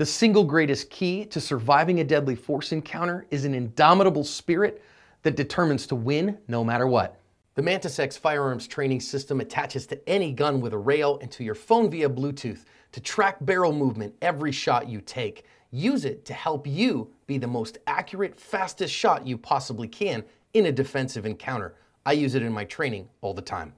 The single greatest key to surviving a deadly force encounter is an indomitable spirit that determines to win no matter what. The Mantis X firearms training system attaches to any gun with a rail and to your phone via Bluetooth to track barrel movement every shot you take. Use it to help you be the most accurate, fastest shot you possibly can in a defensive encounter. I use it in my training all the time.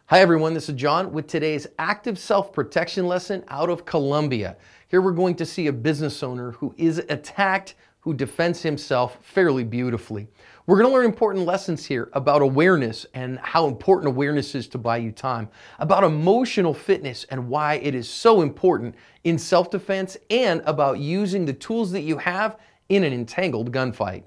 Hi everyone, this is John with today's active self-protection lesson out of Colombia. Here we're going to see a business owner who is attacked, who defends himself fairly beautifully. We're going to learn important lessons here about awareness and how important awareness is to buy you time, about emotional fitness and why it is so important in self-defense, and about using the tools that you have in an entangled gunfight.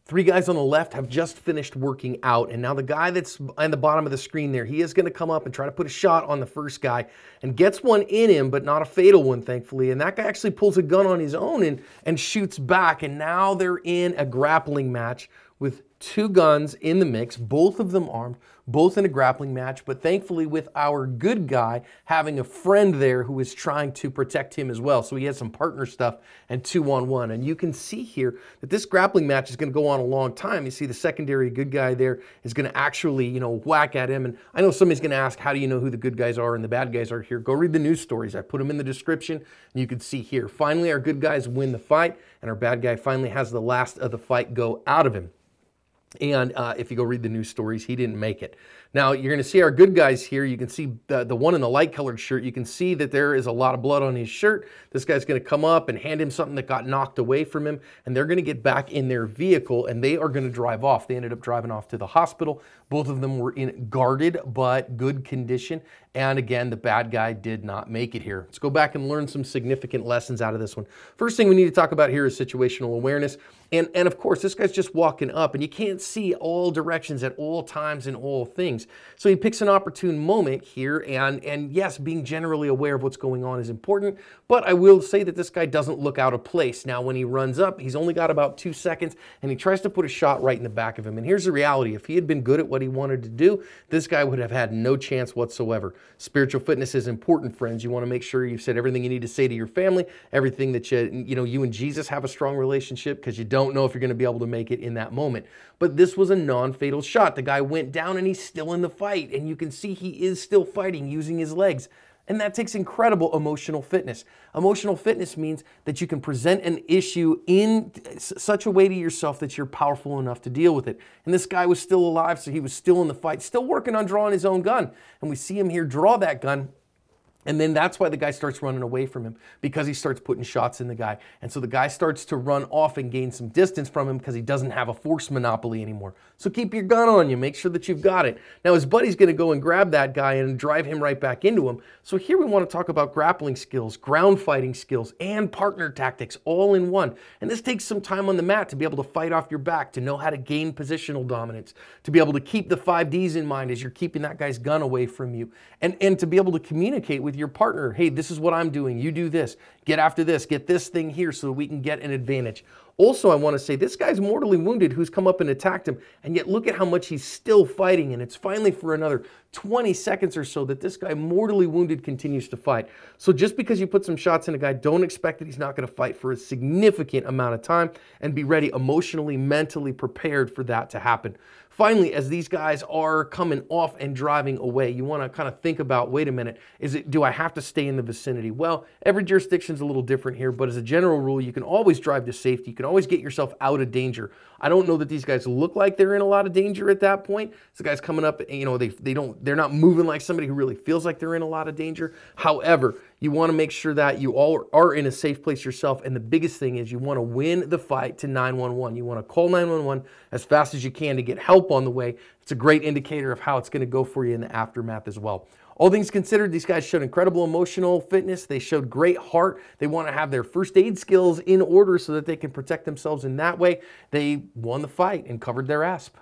Three guys on the left have just finished working out, and now the guy that's on the bottom of the screen there, he is going to come up and try to put a shot on the first guy and gets one in him, but not a fatal one, thankfully. And that guy actually pulls a gun on his own and shoots back, and now they're in a grappling match with two guns in the mix, both of them armed, both in a grappling match, but thankfully with our good guy having a friend there who is trying to protect him as well. So he has some partner stuff and 2-on-1. And you can see here that this grappling match is going to go on a long time. You see the secondary good guy there is going to actually, whack at him. And I know somebody's going to ask, how do you know who the good guys are and the bad guys are here? Go read the news stories. I put them in the description, and you can see here. Finally, our good guys win the fight, and our bad guy finally has the last of the fight go out of him. And if you go read the news stories, he didn't make it. Now, you're going to see our good guys here. You can see the one in the light-colored shirt. You can see that there is a lot of blood on his shirt. This guy's going to come up and hand him something that got knocked away from him, and they're going to get back in their vehicle, and they are going to drive off. They ended up driving off to the hospital. Both of them were in guarded but good condition, and again, the bad guy did not make it here. Let's go back and learn some significant lessons out of this one. First thing we need to talk about here is situational awareness. And of course, this guy's just walking up, and you can't see all directions at all times and all things. So he picks an opportune moment here, and yes, being generally aware of what's going on is important, but I will say that this guy doesn't look out of place. Now, when he runs up, he's only got about 2 seconds, and he tries to put a shot right in the back of him. And here's the reality. If he had been good at what he wanted to do, this guy would have had no chance whatsoever. Spiritual fitness is important, friends. You want to make sure you've said everything you need to say to your family, everything that you and Jesus have a strong relationship, because you don't know if you're going to be able to make it in that moment. But this was a non-fatal shot. The guy went down and he's still in the fight, and you can see he is still fighting using his legs. And that takes incredible emotional fitness. Emotional fitness means that you can present an issue in such a way to yourself that you're powerful enough to deal with it. And this guy was still alive, so he was still in the fight, still working on drawing his own gun. And we see him here draw that gun. And then that's why the guy starts running away from him, because he starts putting shots in the guy. And so the guy starts to run off and gain some distance from him because he doesn't have a force monopoly anymore. So keep your gun on you. Make sure that you've got it. Now his buddy's going to go and grab that guy and drive him right back into him. So here we want to talk about grappling skills, ground fighting skills, and partner tactics all in one. And this takes some time on the mat to be able to fight off your back, to know how to gain positional dominance, to be able to keep the 5 Ds in mind as you're keeping that guy's gun away from you, and to be able to communicate with your partner. Hey, this is what I'm doing. You do this. Get after this. Get this thing here so we can get an advantage. Also, I want to say this guy's mortally wounded who's come up and attacked him, and yet look at how much he's still fighting, and it's finally for another 20 seconds or so that this guy mortally wounded continues to fight. So just because you put some shots in a guy, don't expect that he's not going to fight for a significant amount of time, and be ready emotionally, mentally prepared for that to happen. Finally, as these guys are coming off and driving away, you want to kind of think about, wait a minute, do I have to stay in the vicinity? Well, every jurisdiction's a little different here, but as a general rule, you can always drive to safety. You can always get yourself out of danger. I don't know that these guys look like they're in a lot of danger at that point. So the guys coming up, they're not moving like somebody who really feels like they're in a lot of danger. However, you want to make sure that you all are in a safe place yourself. And the biggest thing is you want to win the fight to 911. You want to call 911 as fast as you can to get help on the way. It's a great indicator of how it's going to go for you in the aftermath as well. All things considered, these guys showed incredible emotional fitness. They showed great heart. They want to have their first aid skills in order so that they can protect themselves in that way. They won the fight and covered their asp.